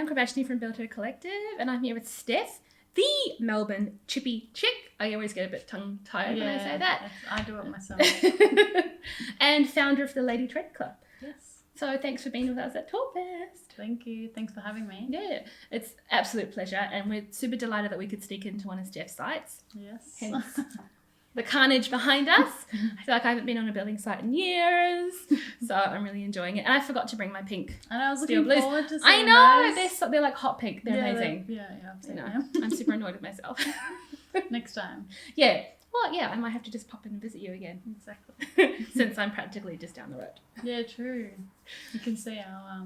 I'm Krabashni from Builder Collective, and I'm here with Stef, the Melbourne Chippie-Chick. I always get a bit tongue-tied when I say that. I do it myself. And founder of the Lady Trade Club. Yes. So thanks for being with us at TalkFEST. Thank you. Thanks for having me. Yeah, it's absolute pleasure, and we're super delighted that we could sneak into one of Stef's sites. Yes. Hence the carnage behind us. I feel like I haven't been on a building site in years, so I'm really enjoying it. And I forgot to bring my pink. And I was steel looking blues. forward to seeing I know those. they're like hot pink. They're amazing. Yeah. I've seen them. I'm super annoyed with myself. Next time. Yeah. Well, yeah, I might have to just pop in and visit you again. Exactly. Since I'm practically just down the road. Yeah, true. You can see our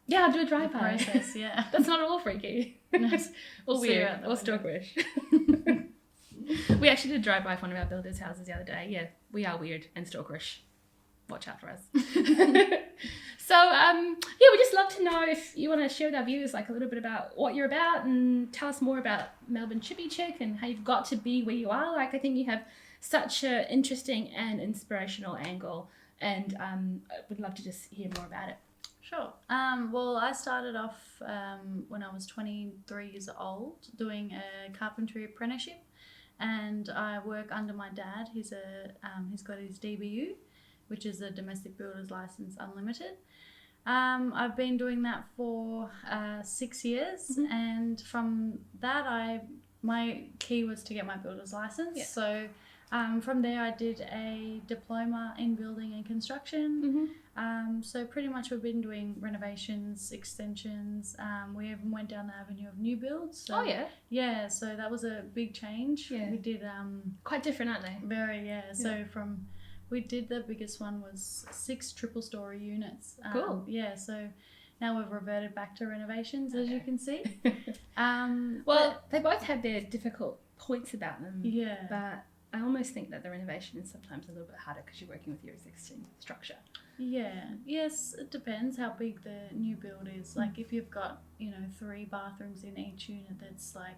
Yeah, I'll do a drive-by. process. Yeah. That's not at all freaky. Or See weird. you out the Or window. stalkerish. We actually did a drive-by for one of our builders' houses the other day. Yeah, we are weird and stalkerish. Watch out for us. So, yeah, we'd just love to know if you want to share with our viewers like a little bit about what you're about and tell us more about Melbourne Chippie-Chick and how you've got to be where you are. Like, I think you have such an interesting and inspirational angle, and I would love to just hear more about it. Sure. Well, I started off when I was 23 years old doing a carpentry apprenticeship, and I work under my dad. He's got his DBU, which is a Domestic Builders License Unlimited. I've been doing that for 6 years, and from that my key was to get my builder's license. Yeah. So from there I did a diploma in building and construction. So pretty much we've been doing renovations, extensions. We even went down the avenue of new builds. So, Oh, yeah? Yeah, so that was a big change. Yeah. We did Quite different, aren't they? very, yeah. So we did, the biggest one was 6 triple story units. Cool. Yeah, so now we've reverted back to renovations, as you can see. Well, they both have their difficult points about them. Yeah. But I almost think that the renovation is sometimes a little bit harder because you're working with your existing structure. Yeah. Yes, it depends how big the new build is. Like if you've got, 3 bathrooms in each unit, that's like,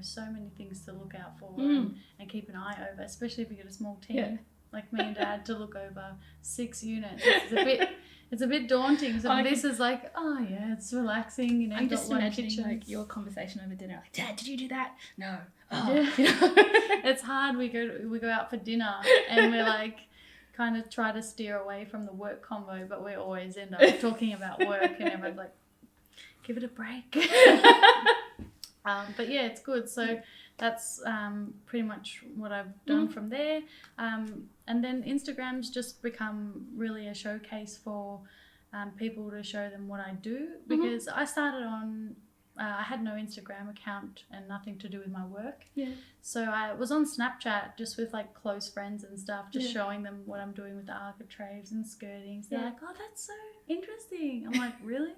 so many things to look out for and keep an eye over, especially if you get a small team. Yeah. Like me and Dad to look over 6 units. It's a bit daunting. So this is like, oh yeah, it's relaxing. I'm just got one imagining kitchen. like your conversation over dinner, like, Dad, did you do that? No. Yeah. Oh. It's hard. We go out for dinner and we're like kind of try to steer away from the work convo, but we always end up talking about work, and everyone's like, give it a break. But yeah, it's good. So that's pretty much what I've done from there. And then Instagram's just become really a showcase for people to show them what I do, because I started on, I had no Instagram account and nothing to do with my work. Yeah. So I was on Snapchat just with like close friends and stuff, just showing them what I'm doing with the architraves and skirtings. They're like, oh, that's so interesting. I'm like, really?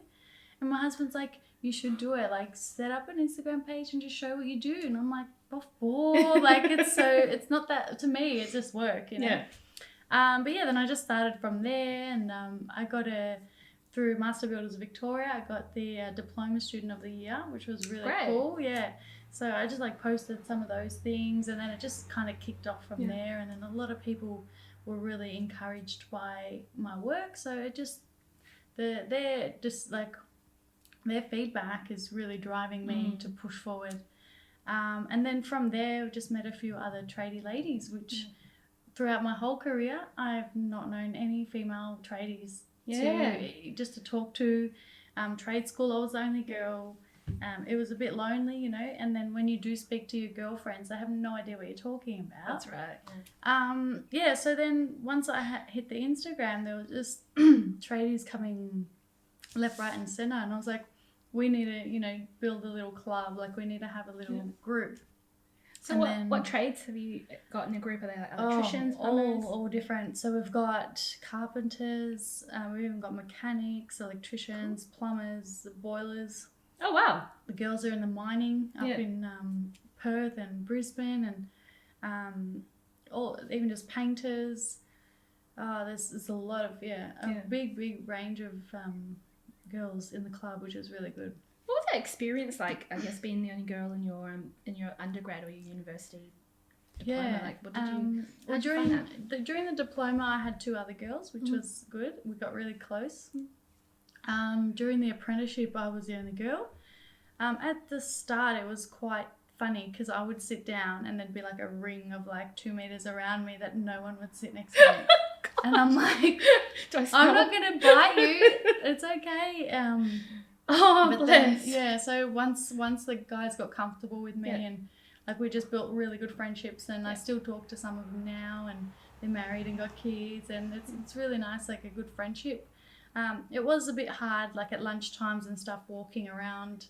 And my husband's like, you should do it. Like, set up an Instagram page and just show what you do. And I'm like, before, like, it's not that, to me, it's just work, Yeah. But yeah, then I just started from there, and I got through Master Builders Victoria, I got the Diploma Student of the Year, which was really cool. Yeah. So I just like posted some of those things, and then it just kind of kicked off from there. And then a lot of people were really encouraged by my work. So it just, they're just like, their feedback is really driving me to push forward. And then from there, I've just met a few other tradie ladies, which throughout my whole career, I've not known any female tradies to talk to. Trade school, I was the only girl. It was a bit lonely, and then when you do speak to your girlfriends, they have no idea what you're talking about. That's right. Yeah, so then once I hit the Instagram, there was just tradies coming left, right and centre, and I was like, we need to, build a little club, like we need to have a little group. So what trades have you got in a group? Are they like electricians, plumbers? All different. So we've got carpenters, we've even got mechanics, electricians, plumbers, boilers. Oh, wow. The girls are in the mining up in Perth and Brisbane, and even just painters. There's a lot of, big range of girls in the club, which is really good. What was that experience like, I guess, being the only girl in your undergrad or your university diploma? Yeah. Like, what did you well, find during the diploma, I had 2 other girls, which was good. We got really close. During the apprenticeship, I was the only girl. At the start, it was quite funny because I would sit down and there'd be like a ring of like 2 meters around me that no one would sit next to me. And I'm like, I'm not going to bite you. It's okay. But bless. Then, so once the guys got comfortable with me and like we just built really good friendships, and I still talk to some of them now, and they're married and got kids, and it's really nice, like a good friendship. It was a bit hard, like at lunch times and stuff, walking around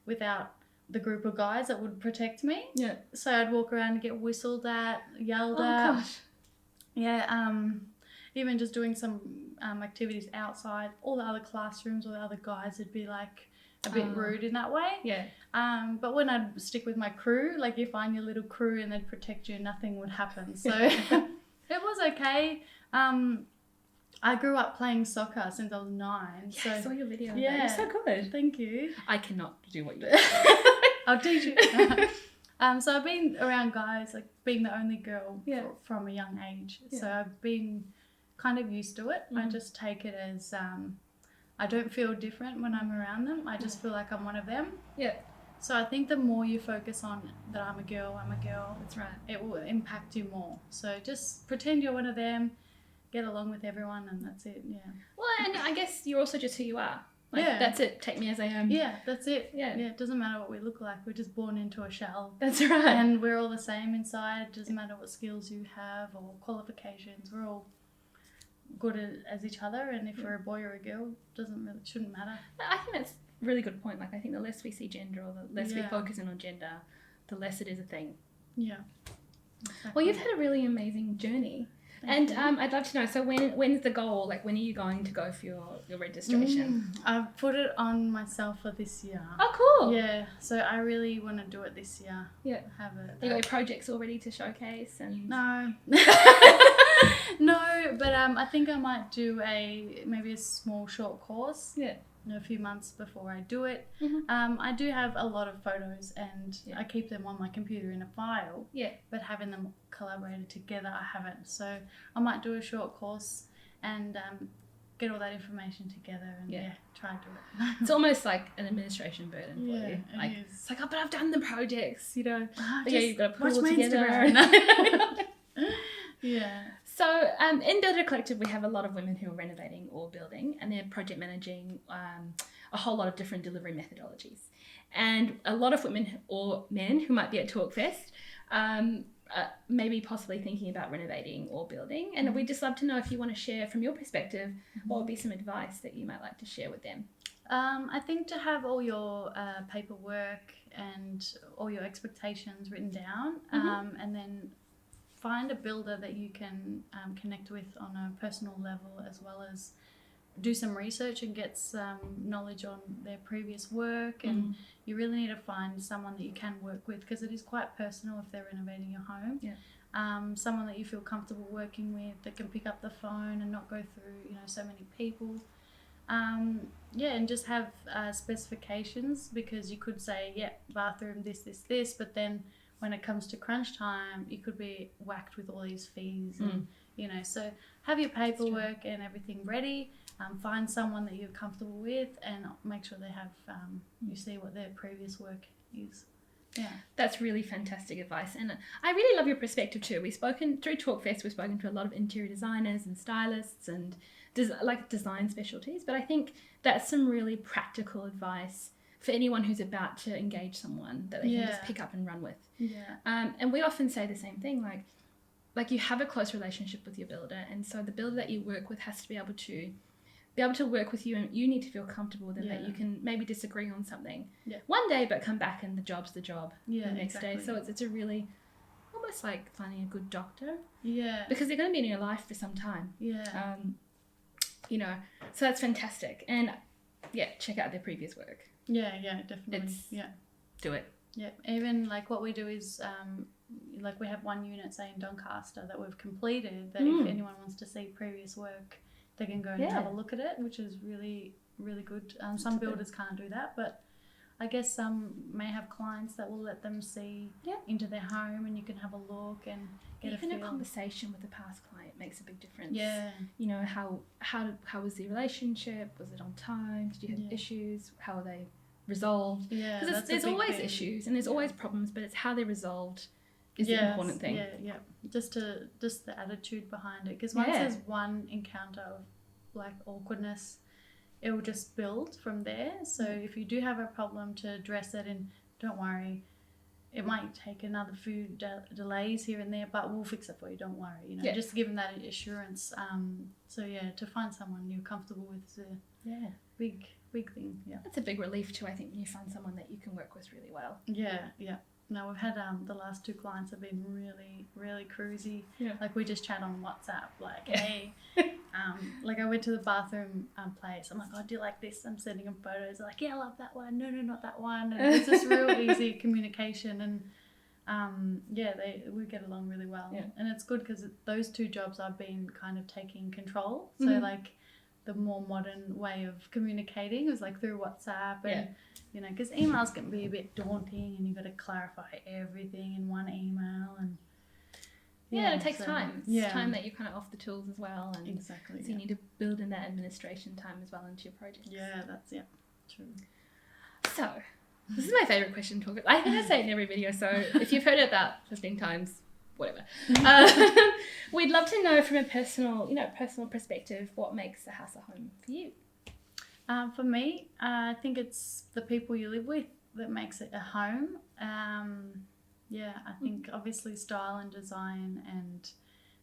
without the group of guys that would protect me. Yeah. So I'd walk around and get whistled at, yelled at. Oh gosh. Yeah. Even just doing some activities outside, all the other classrooms or the other guys would be like a bit rude in that way. Yeah. But when I'd stick with my crew, like you find your little crew and they'd protect you, nothing would happen. So it was okay. I grew up playing soccer since I was 9. Yeah, so I saw your video. Yeah. You're so good. Thank you. I cannot do what you do. I'll teach you. So I've been around guys, like being the only girl from a young age. Yeah. So I've been kind of used to it. I just take it as I don't feel different when I'm around them. I just feel like I'm one of them. Yeah. So I think the more you focus on that I'm a girl. That's right. It will impact you more. So just pretend you're one of them, get along with everyone, and that's it. Yeah. Well, and I guess you're also just who you are. Like, that's it. Take me as I am. Yeah, that's it. Yeah. It doesn't matter what we look like. We're just born into a shell. That's right. And we're all the same inside. Doesn't matter what skills you have or qualifications. We're all good as each other, and if we're a boy or a girl, shouldn't matter. I think that's a really good point. Like, I think the less we see gender, or the less we focus in on gender, the less it is a thing. Yeah. Exactly. Well, you've had a really amazing journey. And I'd love to know, so when's the goal? Like, when are you going to go for your registration? I've put it on myself for this year. Oh, cool. Yeah, so I really want to do it this year. Yeah. Have it. You got your projects all ready to showcase? And No. No, but I think I might do maybe a small short course. Yeah. A few months before I do it. Mm-hmm. I do have a lot of photos, and I keep them on my computer in a file. Yeah. But having them collaborated together, I haven't. So I might do a short course and get all that information together and try and do it. It's almost like an administration burden for you. Like, it's like, but I've done the projects, you know. But you've got to put it all together. Yeah. So in Builder Collective, we have a lot of women who are renovating or building, and they're project managing a whole lot of different delivery methodologies. And a lot of women or men who might be at TalkFEST maybe possibly thinking about renovating or building. And we'd just love to know if you want to share from your perspective, what would be some advice that you might like to share with them? I think to have all your paperwork and all your expectations written down, and then find a builder that you can connect with on a personal level, as well as do some research and get some knowledge on their previous work. And you really need to find someone that you can work with, because it is quite personal if they're renovating your home. Yeah. Someone that you feel comfortable working with, that can pick up the phone and not go through so many people. And just have specifications, because you could say, bathroom this, but then when it comes to crunch time, you could be whacked with all these fees. And, so have your paperwork and everything ready. Find someone that you're comfortable with, and make sure they have, you see what their previous work is. Yeah. That's really fantastic advice. And I really love your perspective too. Through TalkFEST, we've spoken to a lot of interior designers and stylists and design specialties. But I think that's some really practical advice for anyone who's about to engage someone that they can just pick up and run with. Yeah. And we often say the same thing, like you have a close relationship with your builder, and so the builder that you work with has to be able to work with you, and you need to feel comfortable with them, that you can maybe disagree on something one day, but come back and the job's the job the next day. So it's a really almost like finding a good doctor. Yeah. Because they're going to be in your life for some time. Yeah. So that's fantastic. And check out their previous work. Yeah, definitely. Do it. Yeah, even like what we do is like we have one unit, say in Doncaster, that we've completed, that if anyone wants to see previous work, they can go and have a look at it, which is really, really good. Some builders can't do that, but I guess some may have clients that will let them see into their home, and you can have a look and get even a feel. A conversation with a past client makes a big difference. Yeah. How was the relationship? Was it on time? Did you have issues? How are they resolved. Yeah, because there's always issues and there's always problems, but it's how they're resolved is the important thing. Yeah. Just the attitude behind it. Because once there's one encounter of like awkwardness, it will just build from there. So if you do have a problem, to address it, and don't worry, it might take another few delays here and there, but we'll fix it for you. Don't worry. You know, just give them that assurance. So to find someone you're comfortable with is a big thing. Yeah, that's a big relief too. I think when you find someone that you can work with really well. Yeah. No, we've had the last 2 clients have been really, really cruisy. Yeah. Like we just chat on WhatsApp. Like, hey, like I went to the bathroom place. I'm like, oh, do you like this? I'm sending them photos. They're like, yeah, I love that one. No, not that one. And it's just real easy communication, and we get along really well. Yeah. And it's good because those 2 jobs I've been kind of taking control. So like the more modern way of communicating was like through WhatsApp and. You know, because emails can be a bit daunting and you've got to clarify everything in one email. And it takes time. It's time that you're kind of off the tools as well. And exactly. So you need to build in that administration time as well into your projects. Yeah, that's true. So, this is my favourite question to talk about. I think I say it in every video, so if you've heard it about 15 times, whatever. We'd love to know from a personal perspective, what makes a house a home for you? For me, I think it's the people you live with that makes it a home. I think obviously style and design and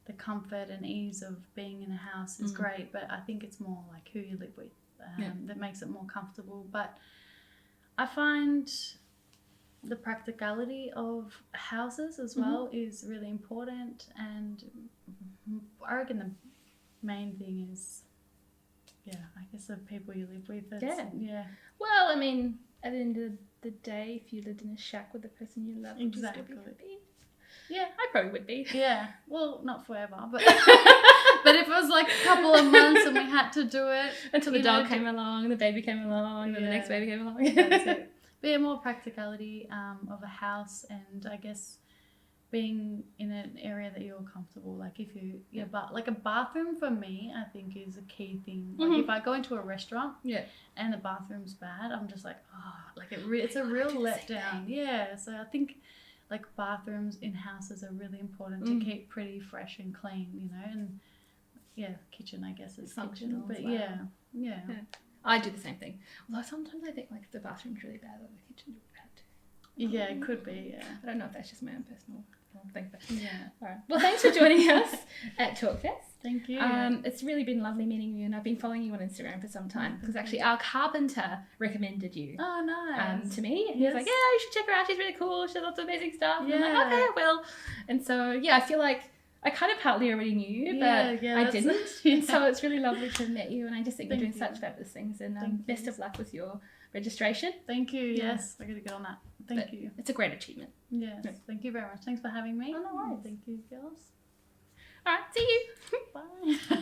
the comfort and ease of being in a house is great, but I think it's more like who you live with that makes it more comfortable. But I find the practicality of houses as well is really important, and I reckon the main thing is I guess the people you live with. Well, I mean, at the end of the day, if you lived in a shack with the person you love, would you still be happy? Yeah, I probably would be. Yeah, well, not forever, but but if it was like a couple of months and we had to do it until the dog came along, and the baby came along, and then the next baby came along. That's it. But more practicality of a house, and I guess being in an area that you're comfortable. Like if like a bathroom for me, I think is a key thing. Like if I go into a restaurant and the bathroom's bad, I'm just like, it's a real letdown. Yeah, so I think like bathrooms in houses are really important to keep pretty fresh and clean, you know, and kitchen I guess is functional, but yeah. I do the same thing. Although sometimes I think like if the bathroom's really bad, then the kitchen's really bad too. Yeah, it could be. Yeah, I don't know if that's just my own personal thing, but all right. Well, thanks for joining us at TalkFest. Thank you. It's really been lovely meeting you, and I've been following you on Instagram for some time because actually our carpenter recommended you. Oh, nice. To me, and he was like, "Yeah, you should check her out. She's really cool. She does lots of amazing stuff." And I'm like, "Okay, I will." And so I feel like I kind of partly already knew you, but I didn't. So it's really lovely to have met you, and I just think you're doing such fabulous things. And best of luck with your registration. Thank you. Yes, I got to get on that. Thank you. It's a great achievement. Yes. Thank you very much. Thanks for having me. Oh, no worries. Thank you, girls. All right. See you. Bye.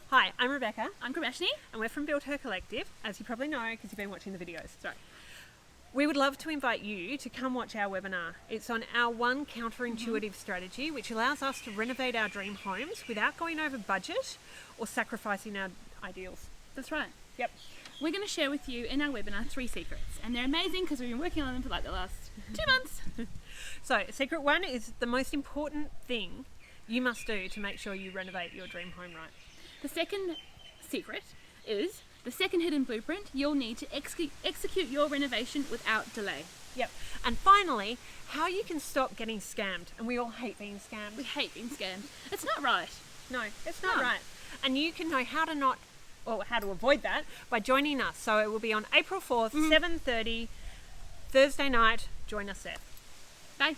Hi, I'm Rebecca. I'm Gramashni. And we're from Build Her Collective, as you probably know because you've been watching the videos. Sorry. We would love to invite you to come watch our webinar. It's on our one counterintuitive strategy, which allows us to renovate our dream homes without going over budget or sacrificing our ideals. That's right. Yep. We're going to share with you in our webinar 3 secrets, and they're amazing because we've been working on them for like the last 2 months. So, secret 1 is the most important thing you must do to make sure you renovate your dream home right. The second secret is the second hidden blueprint you'll need to execute your renovation without delay. Yep. And finally, how you can stop getting scammed. And we all hate being scammed. We hate being scammed. It's not right. No, it's not right. And you can know how to avoid that by joining us. So it will be on April 4th, 7:30, Thursday night. Join us there. Bye.